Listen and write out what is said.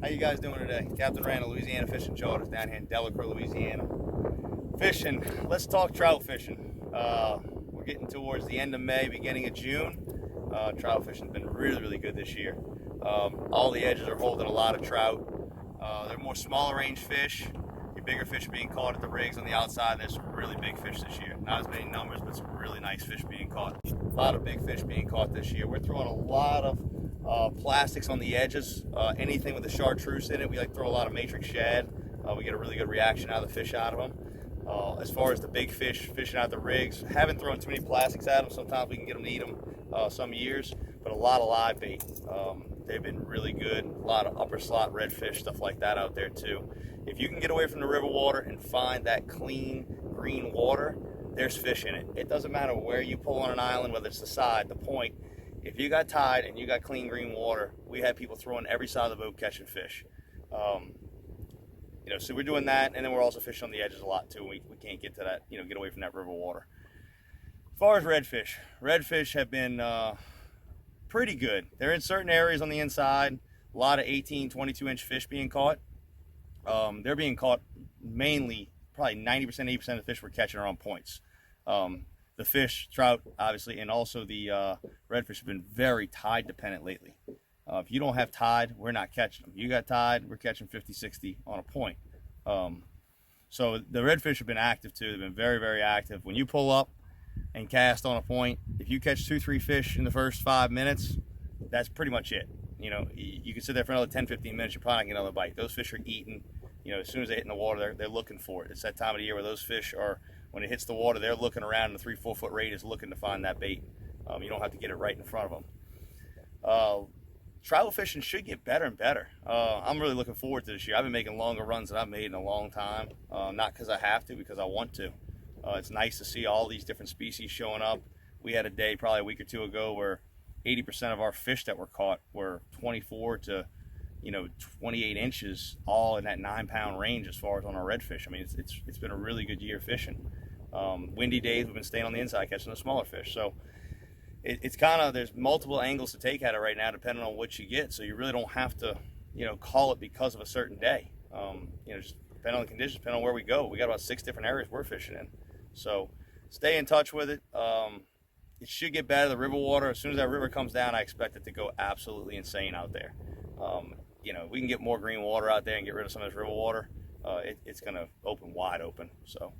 How you guys doing today? Captain Randall, Louisiana Fishing Charters down here in Delacroix, Louisiana. Fishing. Let's talk trout fishing. We're getting towards the end of May, beginning of June. Trout fishing's been really good this year. All the edges are holding a lot of trout. They're more smaller range fish. Your bigger fish are being caught at the rigs on the outside. There's some really big fish this year. Not as many numbers, but some really nice fish being caught. A lot of big fish being caught this year. We're throwing a lot of plastics on the edges. Anything with a chartreuse in it, we like to throw a lot of matrix shad. We get a really good reaction out of the fish out of them. As far as the big fish fishing out the rigs, haven't thrown too many plastics at them. Sometimes we can get them to eat them some years, but a lot of live bait. They've been really good. A lot of upper slot redfish, stuff like that out there too. If you can get away from the river water and find that clean green water, there's fish in it. It doesn't matter where you pull on an island, whether it's the side, the point. If you got tide and you got clean green water, we had people throwing every side of the boat catching fish. So we're doing that, and then we're also fishing on the edges a lot too. We can't get to that, get away from that river water. As far as redfish have been pretty good. They're in certain areas on the inside. A lot of 18, 22-inch fish being caught. They're being caught mainly, probably 90%, 80% of the fish we're catching are on points. The fish, trout, obviously, and also the redfish have been very tide dependent lately. If you don't have tide, we're not catching them. You got tide, we're catching 50, 60 on a point. So the redfish have been active too. They've been very active. When you pull up and cast on a point, if you catch 2-3 fish in the first 5 minutes, that's pretty much it. You can sit there for another 10-15 minutes, you're probably not getting another bite. Those fish are eating. As soon as they hit in the water, they're looking for it. It's that time of the year where those fish are, when it hits the water, they're looking around in the 3-4 foot radius looking to find that bait. You don't have to get it right in front of them. Trout fishing should get better and better. I'm really looking forward to this year. I've been making longer runs than I've made in a long time. Not because I have to, because I want to. It's nice to see all these different species showing up. We had a day probably a week or two ago where 80% of our fish that were caught were 24 to 28 inches, all in that 9-pound range as far as on our redfish. I mean, it's been a really good year fishing. Windy days, we've been staying on the inside catching the smaller fish. So it's kind of, there's multiple angles to take at it right now depending on what you get. So you really don't have to, call it because of a certain day. Just depending on the conditions, depending on where we go. We got about 6 different areas we're fishing in. So stay in touch with it. It should get better. The river water, as soon as that river comes down, I expect it to go absolutely insane out there. We can get more green water out there and get rid of some of this river water. It's going to open wide open. So